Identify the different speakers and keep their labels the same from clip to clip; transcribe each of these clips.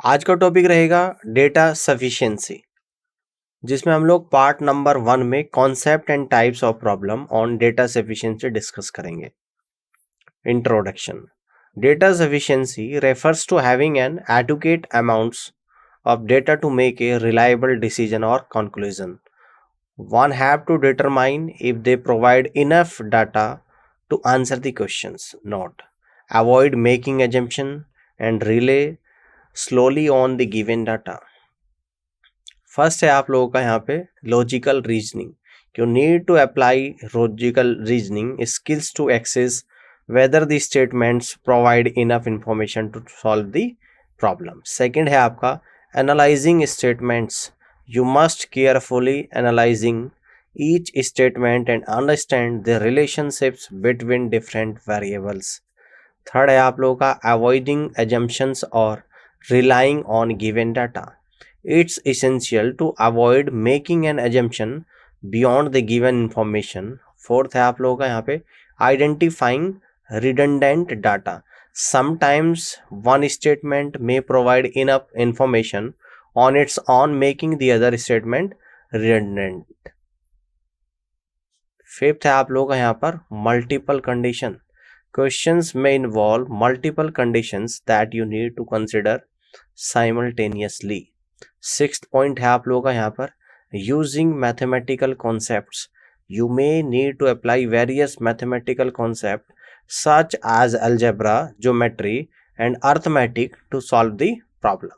Speaker 1: आज का टॉपिक रहेगा डेटा सफिशिएंसी, जिसमें हम लोग पार्ट नंबर 1 में concept and types of problem on data sufficiency discuss करेंगे। Introduction. Data sufficiency refers to having an adequate amounts of data to make a reliable decision or conclusion. One have to determine if they provide enough data to answer the questions, not avoid making assumption and rely slowly on the given data. First है आप लोगों का यहाँ पे logical reasoning. You need to apply logical reasoning skills to access whether the statements provide enough information to solve the problem. Second है आपका analysing statements. You must carefully analysing each statement and understand the relationships between different variables. Third है आप लोगों का avoiding assumptions और relying on given data. It's essential to avoid making an assumption beyond the given information. Fourth है आप लोगों का यहाँ पे identifying redundant data. Sometimes one statement may provide enough information on its own, making the other statement redundant. Fifth है आप लोगों का यहाँ पर multiple condition. Questions may involve multiple conditions that you need to consider simultaneously. Sixth point है आप लोगों का यहाँ पर using mathematical concepts. You may need to apply various mathematical concepts such as algebra, geometry and arithmetic to solve the problem.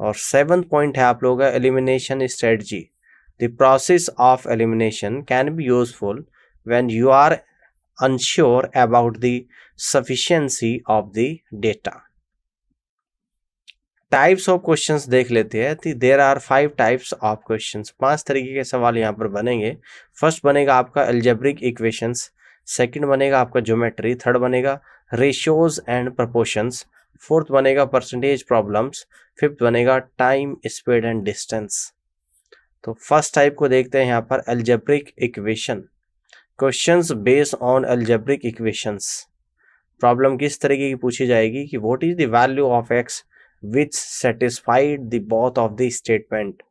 Speaker 1: और seventh point है आप लोगों का elimination strategy. The process of elimination can be useful when you are unsure about the sufficiency of the data. Types of questions देख लेते हैं। There are 5 types of questions. 5 तरीके के सवाल यहाँ पर बनेंगे। फर्स्ट बनेगा आपका algebraic equations, सेकंड बनेगा आपका ज्योमेट्री, थर्ड बनेगा ratios and proportions, फोर्थ बनेगा परसेंटेज प्रॉब्लम्स, फिफ्थ बनेगा टाइम, स्पीड एंड डिस्टेंस। तो फर्स्ट टाइप को देखते हैं यहाँ पर algebraic equation. Questions based on algebraic equations. Problem किस तरीके की पूछी जाएगी कि what is the value of x which satisfied the both of the statement.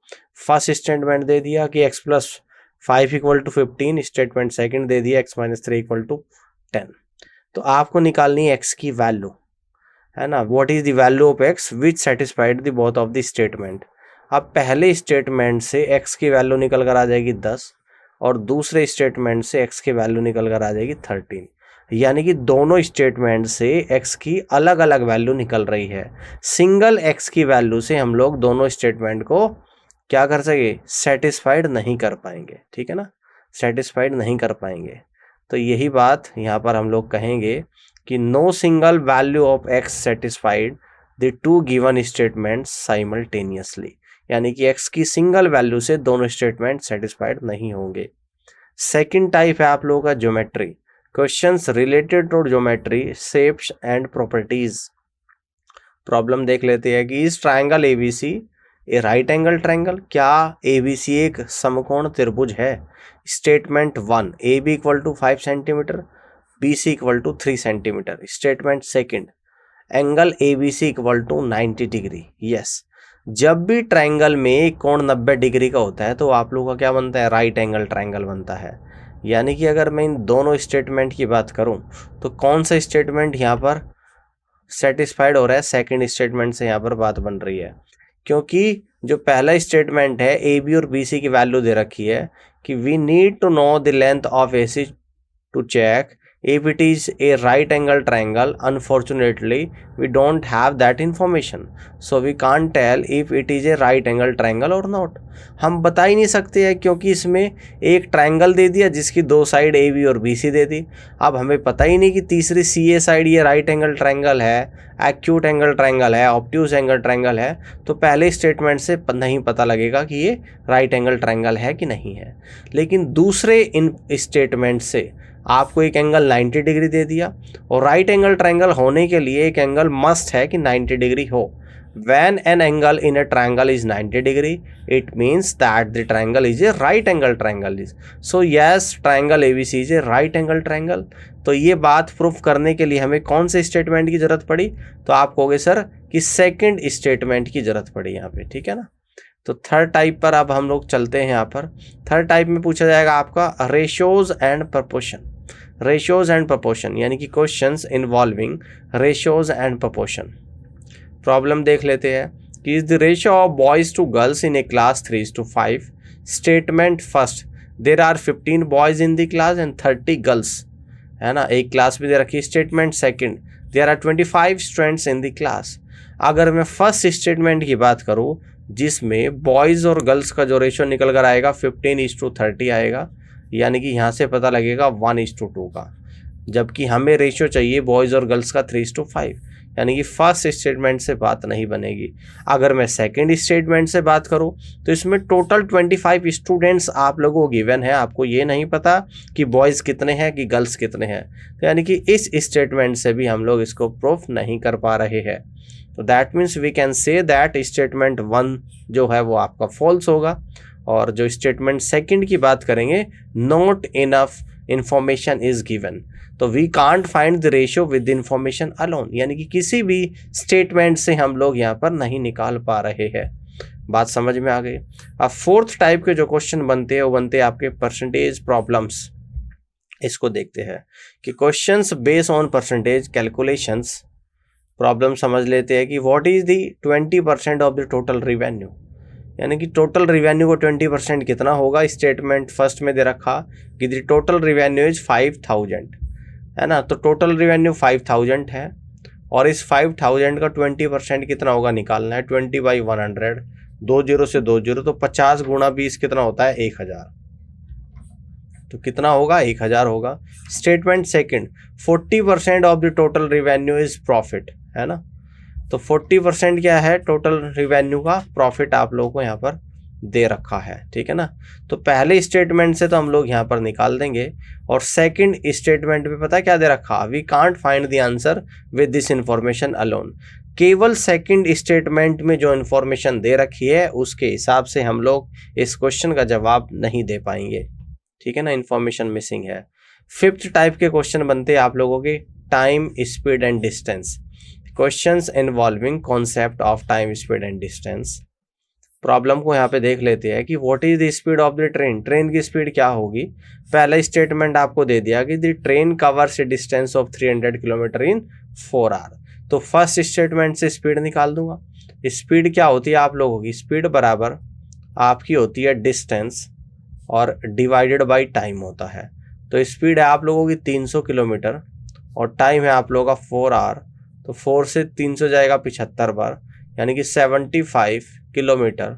Speaker 1: First statement दे दिया कि x plus 5 equal to 15, statement second दे दिया x माइनस 3 इक्वल टू 10। तो आपको निकालनी है x की वैल्यू, है ना। What is the value of x which satisfied the both of the statement. अब पहले स्टेटमेंट से x की वैल्यू निकल कर आ जाएगी 10 और दूसरे स्टेटमेंट से x की वैल्यू निकल कर आ जाएगी 13, यानी कि दोनों स्टेटमेंट से x की अलग अलग वैल्यू निकल रही है। सिंगल x की वैल्यू से हम लोग दोनों स्टेटमेंट को क्या कर सके, सेटिस्फाइड नहीं कर पाएंगे, ठीक है ना, सेटिस्फाइड नहीं कर पाएंगे। तो यही बात यहाँ पर हम लोग कहेंगे कि no single value of x satisfied the two given statement simultaneously, यानी कि x की सिंगल वैल्यू से दोनों स्टेटमेंट सेटिस्फाइड नहीं होंगे। सेकंड टाइप है आप लोगों का geometry. Questions related to geometry, shapes and properties. Problem देख लेते हैं कि इस triangle ABC a right angle triangle. क्या एबीसी एक समकोण त्रिभुज है। Statement 1 A B equal to 5 centimetre, B C equal to 3 centimetre. Statement second angle ABC equal to 90 degree. Yes, जब भी ट्रायंगल में कोण 90 डिग्री का होता है तो आप लोगों का क्या बनता है, राइट एंगल ट्रायंगल बनता है। यानी कि अगर मैं इन दोनों स्टेटमेंट की बात करूं तो कौन सा स्टेटमेंट यहाँ पर सेटिस्फाइड हो रहा है, सेकंड स्टेटमेंट से यहाँ पर बात बन रही है। क्योंकि जो पहला स्टेटमेंट है ए बी और बी सी की वैल्यू दे रखी है कि we need to know the length of A C to check if it is a right angle triangle. Unfortunately we don't have that information, so we can't tell if it is a right angle triangle or not. हम बता ही नहीं सकते हैं क्योंकि इसमें एक triangle दे दिया जिसकी दो साइड ए बी और बी सी दे दी। अब हमें पता ही नहीं कि तीसरी सी ए साइड ये राइट एंगल ट्रायंगल है, एक्यूट एंगल ट्रायंगल है, ऑब्ट्यूज एंगल ट्रायंगल है। तो पहले स्टेटमेंट से नहीं पता लगेगा कि ये राइट एंगल ट्रायंगल है कि नहीं है। लेकिन दूसरे इन स्टेटमेंट से आपको एक एंगल 90 डिग्री दे दिया और राइट एंगल ट्रायंगल होने के लिए एक एंगल मस्ट है कि 90 डिग्री हो। When an angle in a triangle is 90 degree, it means that the triangle is a right angle triangle. So yes, triangle ABC is a right angle triangle. तो ये बात प्रूफ करने के लिए हमें कौन से स्टेटमेंट की जरूरत पड़ी, तो आप कहोगे सर कि सेकंड स्टेटमेंट की जरूरत पड़ी यहाँ पे, ठीक है ना। तो थर्ड टाइप पर अब हम लोग चलते हैं। यहाँ पर थर्ड टाइप में पूछा जाएगा आपका ratios and proportion. Ratios and proportion यानी कि questions involving ratios and proportion. Problem देख लेते हैं कि is the ratio of boys to girls in a class 3:5। Statement first, there are 15 boys in the class and 30 girls, है ना, एक class में दे रखी। Statement second, there are 25 students in the class. अगर मैं फर्स्ट स्टेटमेंट की बात करूँ जिसमें बॉयज़ और गर्ल्स का जो रेशियो निकल कर आएगा 15:30 आएगा, यानी कि यहाँ से पता लगेगा 1:2 का, जबकि हमें रेशियो चाहिए बॉयज़ और गर्ल्स का 3:5, यानी कि फर्स्ट स्टेटमेंट से बात नहीं बनेगी। अगर मैं सेकंड स्टेटमेंट से बात करूं तो इसमें टोटल 25 स्टूडेंट्स आप लोगों को गिवन है, आपको ये नहीं पता कि बॉयज़ कितने हैं कि गर्ल्स कितने हैं, तो यानी कि इस स्टेटमेंट से भी हम लोग इसको प्रूफ नहीं कर पा रहे हैं। तो that means we can say that statement 1 जो है वो आपका फॉल्स होगा। और जो स्टेटमेंट सेकंड की बात करेंगे, not enough information is given, तो we can't find the ratio with information alone, यानी कि किसी भी स्टेटमेंट से हम लोग यहाँ पर नहीं निकाल पा रहे हैं। बात समझ में आ गई। अब फोर्थ टाइप के जो क्वेश्चन बनते हैं वो बनते हैं आपके परसेंटेज प्रॉब्लम्स। इसको देखते हैं कि questions based on percentage calculations. Problem समझ लेते हैं कि what is the 20% of the total revenue, यानी कि टोटल रिवेन्यू को 20% कितना होगा। स्टेटमेंट फर्स्ट में दे रखा कि द टोटल रिवेन्यू इज 5000, है ना, तो टोटल रिवेन्यू 5000 है और इस 5000 का 20% कितना होगा निकालना है। 20/100, 20 से 20, तो 50 गुणा 20 कितना होता है 1000, तो कितना होगा 1000 होगा। Statement second, 40% of the total revenue is profit, है ना, तो 40% क्या है टोटल रिवेन्यू का प्रॉफिट आप लोगों को यहाँ पर दे रखा है, ठीक है ना। तो पहले स्टेटमेंट से तो हम लोग यहाँ पर निकाल देंगे और सेकंड स्टेटमेंट में पता क्या दे रखा, we can't find the answer with this information alone. केवल सेकंड स्टेटमेंट में जो इंफॉर्मेशन दे रखी है उसके हिसाब से हम लोग इस क्वेश्चन का जवाब नहीं दे पाएंगे, ठीक है ना, इंफॉर्मेशन मिसिंग है। फिफ्थ टाइप के क्वेश्चन बनते हैं आप लोगों के time, speed and distance. Questions involving concept of time, speed and distance. Problem को यहाँ पे देख लेते हैं कि what is the speed of the train, train की स्पीड क्या होगी। पहला स्टेटमेंट आपको दे दिया कि the train covers a distance of 300 kilometre in 4 hour, तो फर्स्ट स्टेटमेंट से स्पीड निकाल दूंगा। स्पीड क्या होती है आप लोगों की, स्पीड बराबर आपकी होती है डिस्टेंस और डिवाइडेड बाई टाइम होता है। तो स्पीड है आप लोगों की 300 किलोमीटर और टाइम है आप लोगों का 4 आवर, तो 4 से 300 जाएगा 75 बार, यानी कि 75 किलोमीटर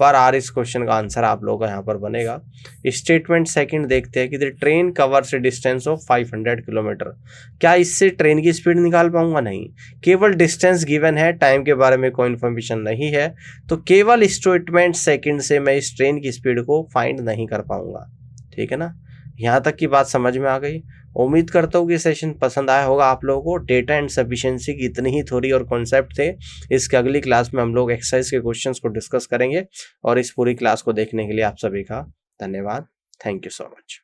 Speaker 1: पर आवर इस क्वेश्चन का आंसर आप लोगों का यहाँ पर बनेगा। स्टेटमेंट सेकंड देखते हैं कि the train covers a distance of 500 kilometre. क्या इससे ट्रेन की स्पीड निकाल पाऊंगा, नहीं, केवल डिस्टेंस गिवन है, टाइम के बारे में कोई इन्फॉर्मेशन नहीं है, तो केवल स्टेटमेंट सेकंड से मैं इस ट्रेन की स्पीड को फाइंड नहीं कर पाऊंगा, ठीक है ना। यहाँ तक की बात समझ में आ गई। उम्मीद करता हूँ कि सेशन पसंद आया होगा आप लोगों को। डेटा एंड सफिशिएंसी की इतनी ही थ्योरी और कॉन्सेप्ट थे। इसके अगली क्लास में हम लोग एक्सरसाइज के क्वेश्चंस को डिस्कस करेंगे और इस पूरी क्लास को देखने के लिए आप सभी का धन्यवाद। Thank you so much.